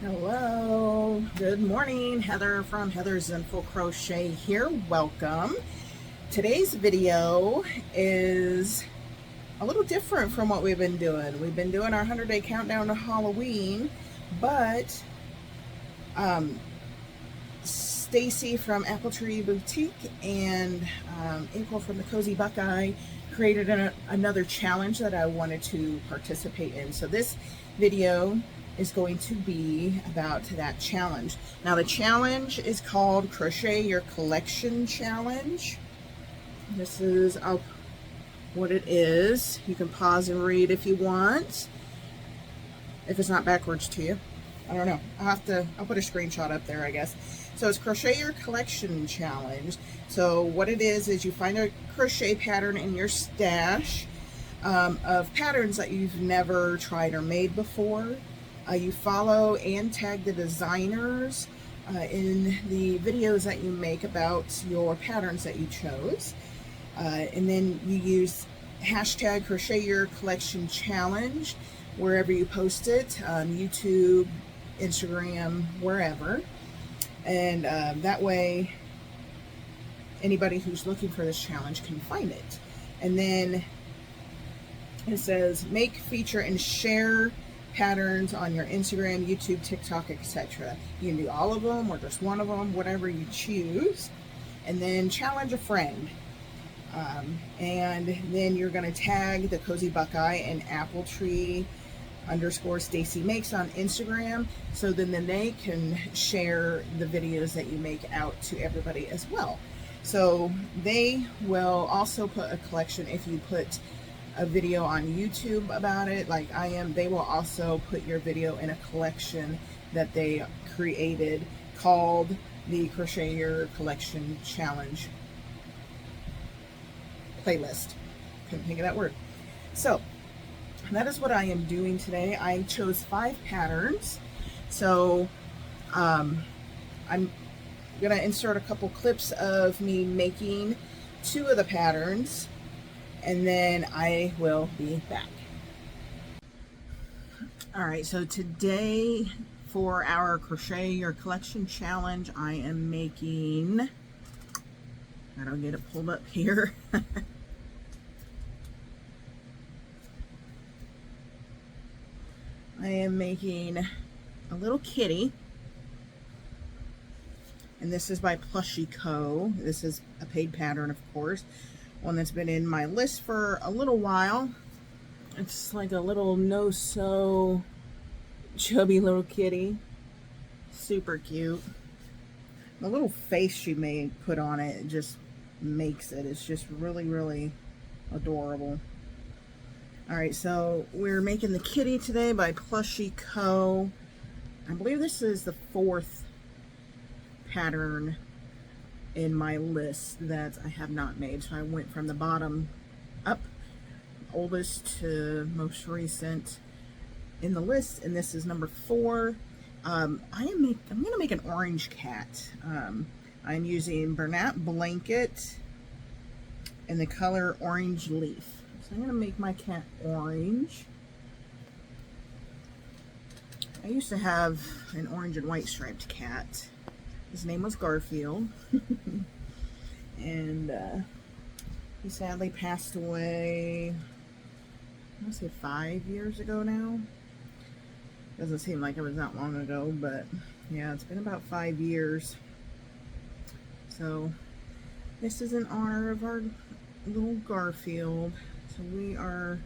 Hello, good morning. Heather from Heather's Zenful Crochet here. Welcome. Today's video is a little different from what we've been doing. We've been doing our 100-day countdown to Halloween, but Stacie from Apple Tree Boutique and April from the Cozy Buckeye created another challenge that I wanted to participate in. So this video is going to be about that challenge. Now the challenge is called Crochet Your Collection Challenge. This is what it is. You can pause and read if you want, if it's not backwards to you. I don't know. I'll put a screenshot up there, I guess. So it's Crochet Your Collection Challenge. So what it is you find a crochet pattern in your stash of patterns that you've never tried or made before. You follow and tag the designers in the videos that you make about your patterns that you chose. And then you use hashtag Crochet Your Collection Challenge wherever you post it, YouTube, Instagram, wherever. And that way anybody who's looking for this challenge can find it. And then it says make, feature, and share patterns on your Instagram, YouTube, TikTok, etc. You can do all of them or just one of them, whatever you choose. And then challenge a friend. And then you're going to tag the Cozy Buckeye and Apple Tree _Stacie Makes on Instagram, so then they can share the videos that you make out to everybody as well. So they will also put a collection if you put a video on YouTube about it, like I am. They will also put your video in a collection that they created called the Crochet Your Collection Challenge playlist. Couldn't think of that word. So that is what I am doing today. I chose 5 patterns. So I'm gonna insert a couple clips of me making 2 of the patterns, and then I will be back. All right, so today for our Crochet Your Collection Challenge, I am making, I don't get it pulled up here. I am making a little kitty, and this is by Plushie Co. This is a paid pattern, of course, one that's been in my list for a little while. It's like a little no-sew chubby little kitty, super cute. The little face she put on it just makes it. It's just really adorable. Alright, so we're making the kitty today by Plushie Co. I believe this is the 4th pattern in my list that I have not made. So I went from the bottom up, oldest to most recent in the list, and this is number 4. I'm gonna make an orange cat. I'm using Bernat Blanket in the color Orange Leaf. So I'm gonna make my cat orange. I used to have an orange and white striped cat. His name was Garfield. And he sadly passed away, I want to say 5 years ago now. Doesn't seem like it was that long ago, but yeah, it's been about 5 years. So this is in honor of our little Garfield. So we are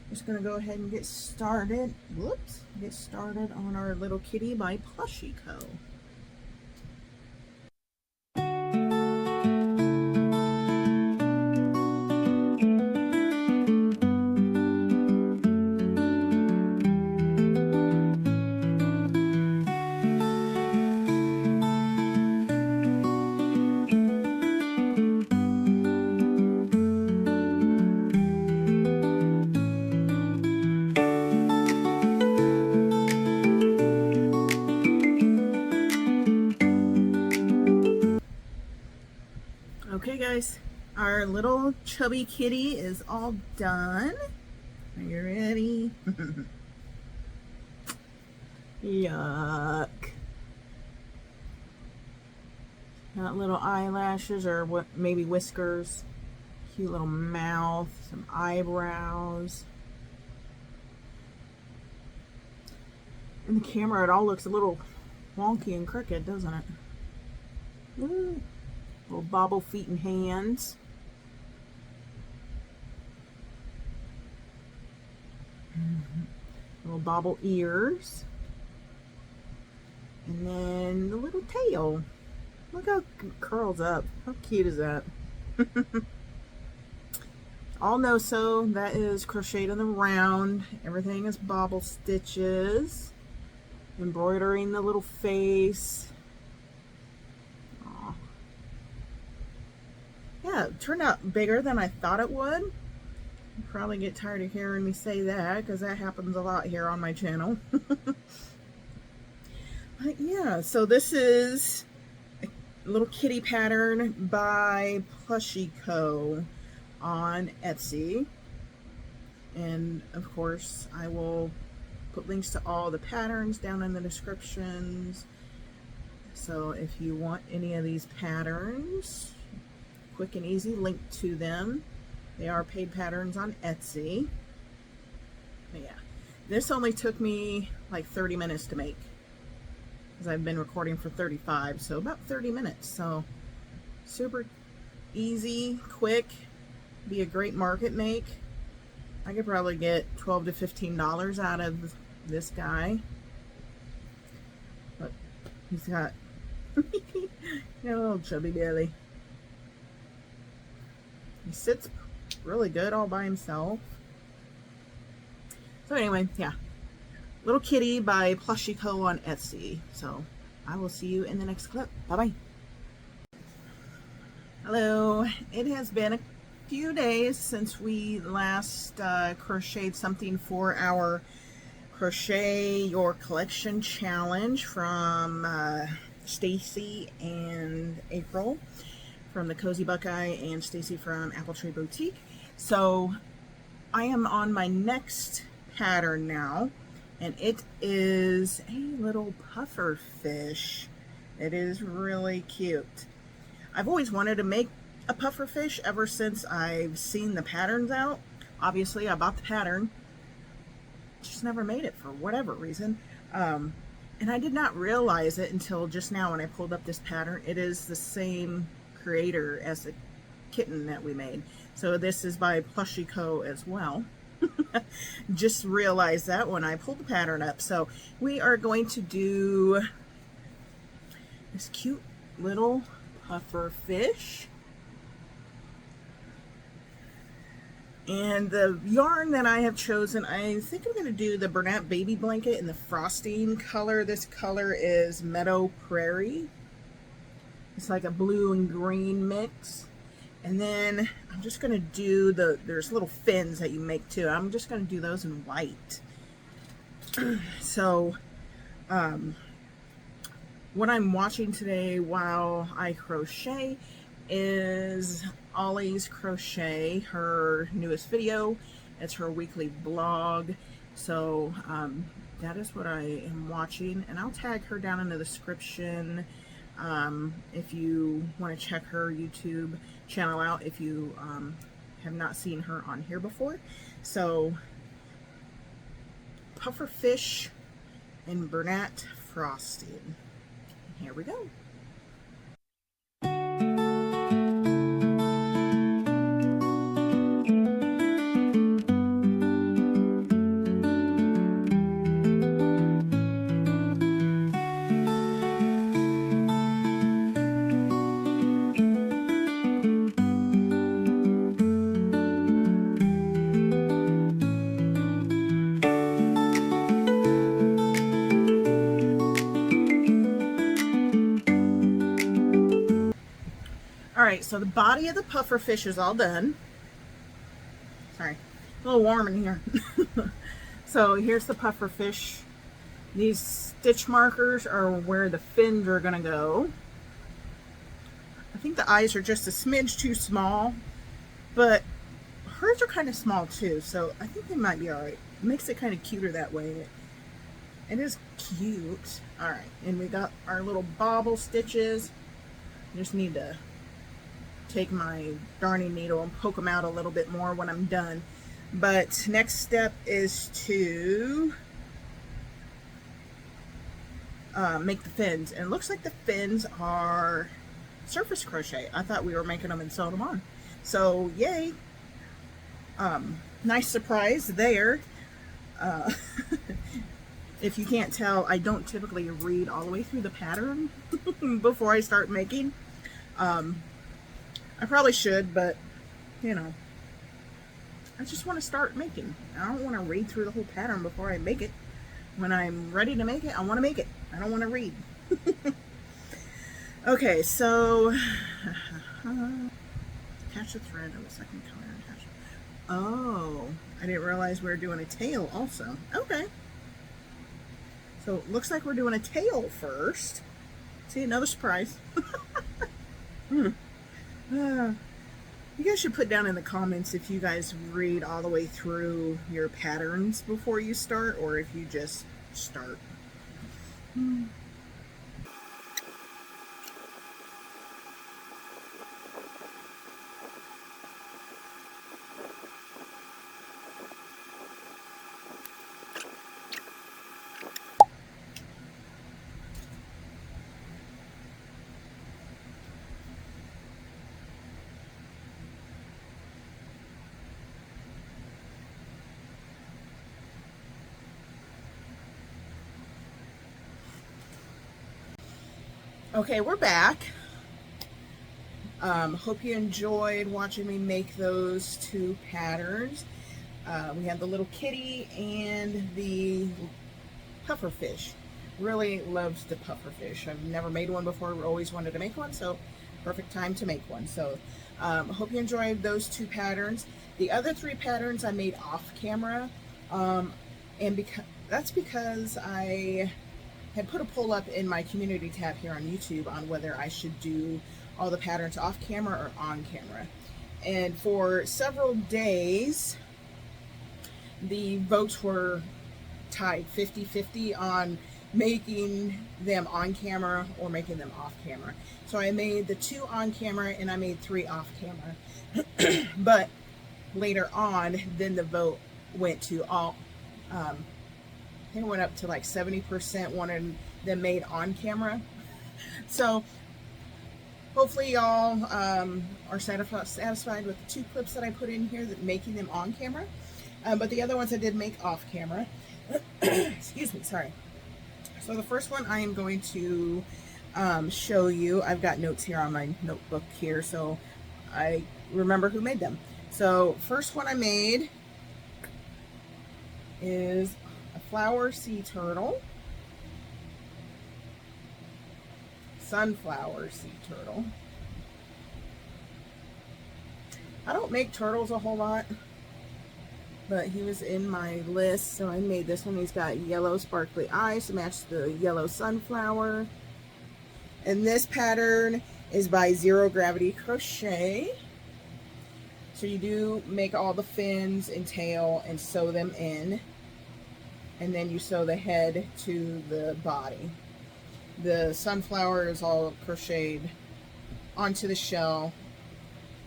just going to go ahead and get started. Get started on our little kitty by Plushie Co. Okay guys, our little chubby kitty is all done. Are you ready? Yuck. Got little eyelashes or what, maybe whiskers. Cute little mouth, some eyebrows. In the camera, it all looks a little wonky and crooked, doesn't it? Ooh. Little bobble feet and hands. Little bobble ears. And then the little tail. Look how it curls up. How cute is that? All no-sew. That is crocheted in the round. Everything is bobble stitches. Embroidering the little face. Aww. Yeah, it turned out bigger than I thought it would. You'll probably get tired of hearing me say that because that happens a lot here on my channel. But yeah, so this is a little kitty pattern by Plushie Co. on Etsy. And of course, I will put links to all the patterns down in the descriptions. So if you want any of these patterns, quick and easy link to them. They are paid patterns on Etsy. But yeah, this only took me like 30 minutes to make because I've been recording for 35, so about 30 minutes. So super easy, quick, be a great market make. I could probably get $12 to $15 out of this guy. But he's got a little chubby belly. He sits really good all by himself. So anyway, yeah. Little Kitty by Plushie Co. on Etsy. So I will see you in the next clip. Bye-bye. Hello. It has been a few days since we last crocheted something for our Crochet Your Collection Challenge from Stacie and April from the Cozy Buckeye and Stacie from Apple Tree Boutique. So I am on my next pattern now, and it is a little puffer fish. It is really cute. I've always wanted to make a puffer fish ever since I've seen the patterns out. Obviously, I bought the pattern, just never made it for whatever reason. And I did not realize it until just now when I pulled up this pattern. It is the same creator as the kitten that we made. So this is by Plushie Co. as well. Just realized that when I pulled the pattern up. So we are going to do this cute little puffer fish. And the yarn that I have chosen, I think I'm going to do the Bernat Baby Blanket in the frosting color. This color is Meadow Prairie. It's like a blue and green mix. And then I'm just going to do there's little fins that you make too. I'm just going to do those in white. So, what I'm watching today while I crochet is Ollie's Crochet, her newest video. It's her weekly blog. So that is what I am watching, and I'll tag her down in the description if you want to check her YouTube channel out if you have not seen her on here before. So puffer fish and Bernat frosting. Here we go. Alright, so the body of the puffer fish is all done. Sorry, a little warm in here. So here's the puffer fish. These stitch markers are where the fins are going to go. I think the eyes are just a smidge too small, but hers are kind of small too, so I think they might be alright. It makes it kind of cuter that way. It is cute. All right, and we got our little bobble stitches. Just need to take my darning needle and poke them out a little bit more when I'm done. But next step is to make the fins, and it looks like the fins are surface crochet. I thought we were making them and sewing them on, so yay. Nice surprise there. If you can't tell, I don't typically read all the way through the pattern before I start making. I probably should, but you know, I just want to start making. I don't want to read through the whole pattern before I make it. When I'm ready to make it, I want to make it. I don't want to read. Okay, so attach the thread of the second color. Oh, I didn't realize we were doing a tail also. Okay. So it looks like we're doing a tail first. See, another surprise. You guys should put down in the comments if you guys read all the way through your patterns before you start, or if you just start. Okay, we're back. Hope you enjoyed watching me make those two patterns. We have the little kitty and the pufferfish. Really loves the pufferfish. I've never made one before, always wanted to make one, so perfect time to make one. So hope you enjoyed those two patterns. The other three patterns I made off camera, and that's because I had put a poll up in my community tab here on YouTube on whether I should do all the patterns off camera or on camera. And for several days, the votes were tied 50-50 on making them on camera or making them off camera. So I made the 2 on camera and I made 3 off camera. But later on, then the vote went to all, it went up to like 70% wanted them made on camera. So hopefully y'all are satisfied with the 2 clips that I put in here, that making them on camera. But the other ones I did make off camera. Excuse me, sorry. So the first one I am going to show you. I've got notes here on my notebook here, so I remember who made them. So first one I made is a flower sea turtle, sunflower sea turtle. I don't make turtles a whole lot, but he was in my list, so I made this one. He's got yellow sparkly eyes to match the yellow sunflower. And this pattern is by Zero Gravity Crochet. So you do make all the fins and tail and sew them in, and then you sew the head to the body. The sunflower is all crocheted onto the shell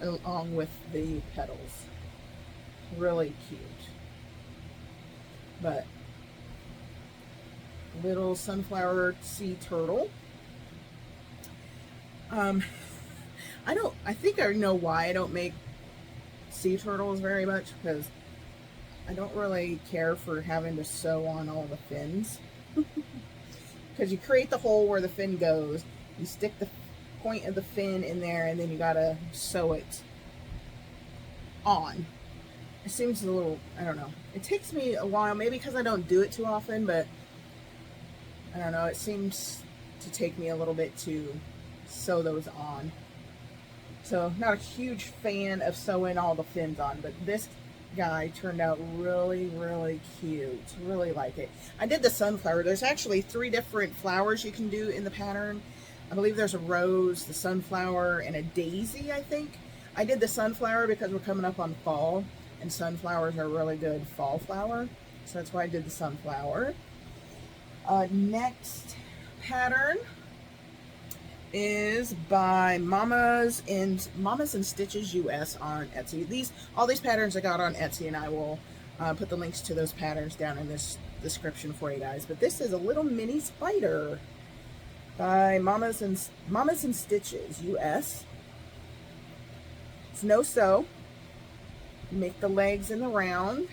along with the petals. Really cute. But little sunflower sea turtle. I think I know why I don't make sea turtles very much, because I don't really care for having to sew on all the fins. Because you create the hole where the fin goes, you stick the point of the fin in there, and then you gotta sew it on. It seems a little, I don't know. It takes me a while, maybe because I don't do it too often, but I don't know. It seems to take me a little bit to sew those on. So, not a huge fan of sewing all the fins on, but this guy turned out really, really cute. Really like it. I did the sunflower. There's actually 3 different flowers you can do in the pattern. I believe there's a rose, the sunflower, and a daisy, I think. I did the sunflower because we're coming up on fall, and sunflowers are a really good fall flower. So that's why I did the sunflower. Next pattern is by Mamas and Stitches US on Etsy. All these patterns I got on Etsy, and I will put the links to those patterns down in this description for you guys. But this is a little mini spider by Mamas and Stitches US. It's no sew. You make the legs in the round,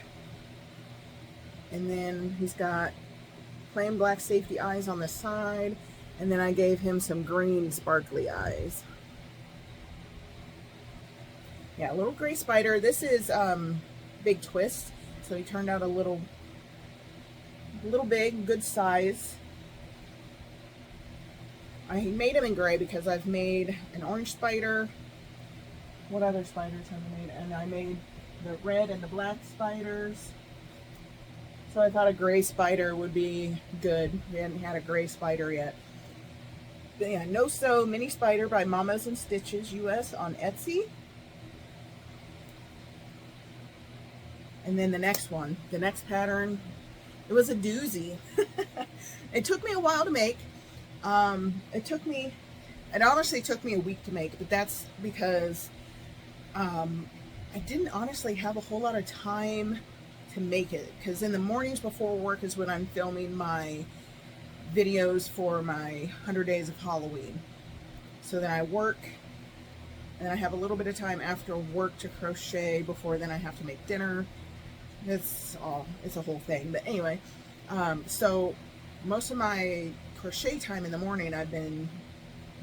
and then he's got plain black safety eyes on the side, and then I gave him some green sparkly eyes. Yeah, a little gray spider. This is Big Twist, so he turned out a little big, good size. I made him in gray because I've made an orange spider. What other spiders have I made? And I made the red and the black spiders. So I thought a gray spider would be good. We hadn't had a gray spider yet. But yeah, No Sew Mini Spider by Mamas and Stitches US on Etsy. And then the next one, the next pattern, it was a doozy. It took me a while to make. It honestly took me a week to make, but that's because I didn't honestly have a whole lot of time to make it, because in the mornings before work is when I'm filming my videos for my 100 Days of Halloween. So then I work, and I have a little bit of time after work to crochet before then I have to make dinner. It's a whole thing. But anyway, so most of my crochet time in the morning I've been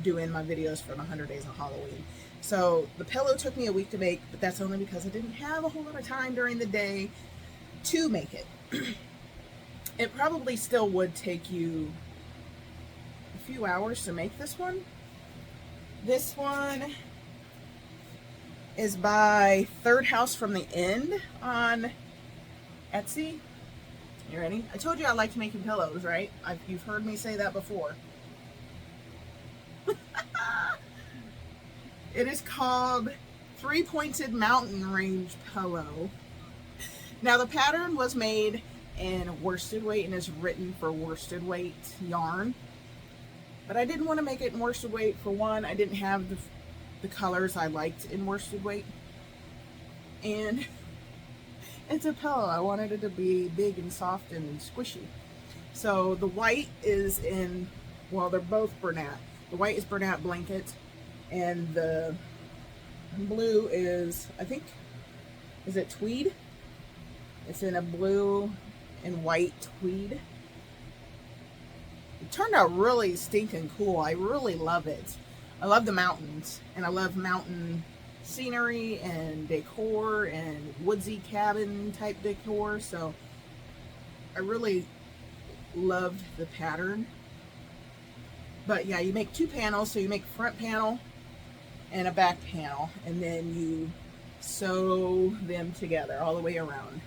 doing my videos for my 100 Days of Halloween. So the pillow took me a week to make, but that's only because I didn't have a whole lot of time during the day to make it. It probably still would take you a few hours to make this one. This one is by Third House from the End on Etsy. You ready? I told you I liked making pillows, right? You've heard me say that before. It is called 3-Pointed Mountain Range Pillow. Now the pattern was made in worsted weight and is written for worsted weight yarn. But I didn't want to make it in worsted weight. For one, I didn't have the colors I liked in worsted weight. And it's a pillow. I wanted it to be big and soft and squishy. So the white is in, well, they're both Bernat. The white is Bernat blanket, and the blue is, I think, is it tweed? It's in a blue and white tweed. It turned out really stinking cool. I really love it. I love the mountains, and I love mountain scenery and decor and woodsy cabin type decor, so I really loved the pattern. But yeah, you make two panels, so you make a front panel and a back panel, and then you sew them together all the way around.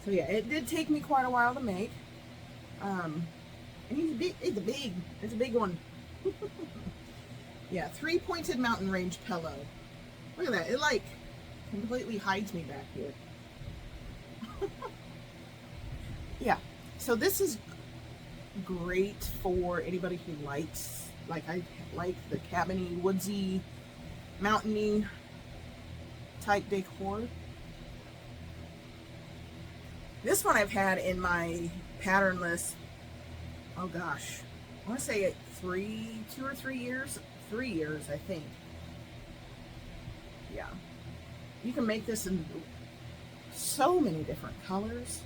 So yeah, it did take me quite a while to make. And it's a big one. Yeah, 3-Pointed Mountain Range Pillow. Look at that, it like completely hides me back here. Yeah, so this is great for anybody who likes, like I like the cabiny, woodsy, mountainy type decor. This one I've had in my pattern list, oh gosh, I want to say 2 or 3 years. 3 years, I think. Yeah. You can make this in so many different colors.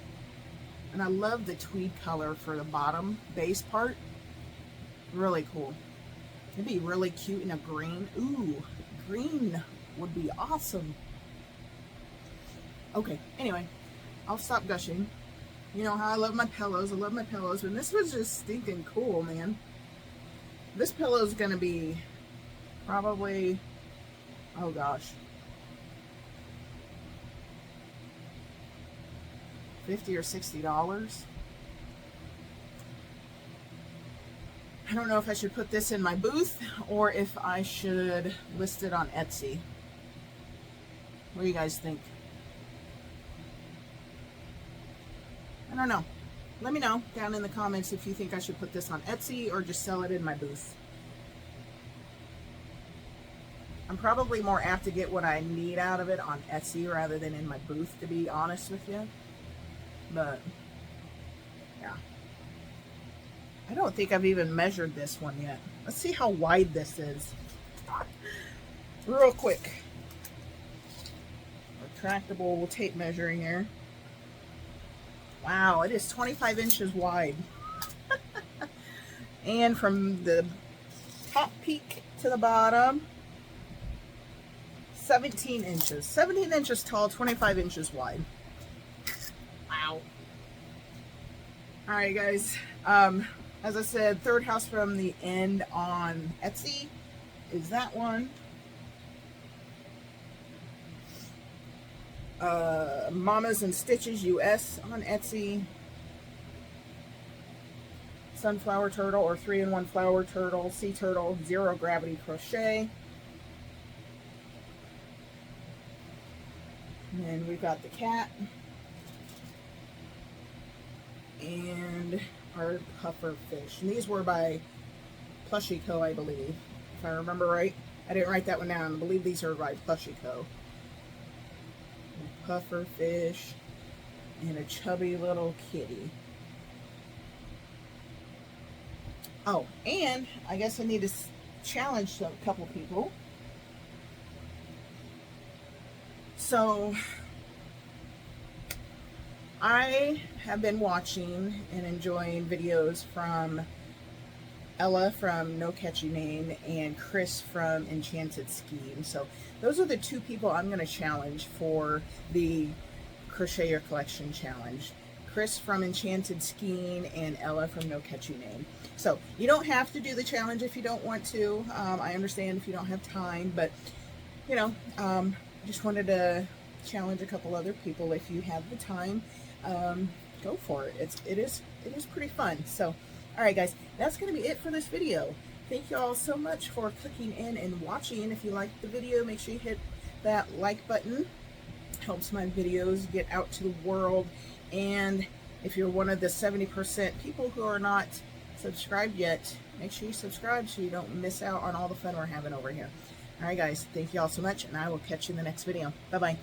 And I love the tweed color for the bottom base part. Really cool. It'd be really cute in a green. Ooh, green would be awesome. Okay, anyway, I'll stop gushing. You know how I love my pillows. I love my pillows. And this was just stinking cool, man. This pillow is going to be probably, oh gosh, $50 or $60. I don't know if I should put this in my booth or if I should list it on Etsy. What do you guys think? I don't know. let me know down in the comments if you think I should put this on Etsy or just sell it in my booth. I'm probably more apt to get what I need out of it on Etsy rather than in my booth, to be honest with you. But, yeah. I don't think I've even measured this one yet. Let's see how wide this is. Real quick. Retractable tape measure here. Wow, it is 25 inches wide. And from the top peak to the bottom, 17 inches. 17 inches tall, 25 inches wide. Wow. Alright guys, as I said, third house from the end on Etsy is that one. Mamas and Stitches US on Etsy. Sunflower turtle or 3-in-1 flower turtle, sea turtle, zero gravity crochet. And then we've got the cat and our puffer fish. And these were by Plushie Co, I believe, if I remember right. I didn't write that one down. I believe these are by Plushie Co. Puffer fish and a chubby little kitty. Oh, and I guess I need to challenge a couple people. So I have been watching and enjoying videos from Ella from No Catchy Name and Chris from Enchanted Scheme. So those are the two people I'm going to challenge for the Crochet Your Collection Challenge. Chris from Enchanted Scheme and Ella from No Catchy Name. So you don't have to do the challenge if you don't want to. I understand if you don't have time, but you know, just wanted to challenge a couple other people. If you have the time, go for it. It is pretty fun. So all right guys, that's going to be it for this video. Thank you all so much for clicking in and watching. If you liked the video, make sure you hit that like button. Helps my videos get out to the world. And if you're one of the 70% people who are not subscribed yet, make sure you subscribe so you don't miss out on all the fun we're having over here. All right guys, thank you all so much, and I will catch you in the next video. Bye bye.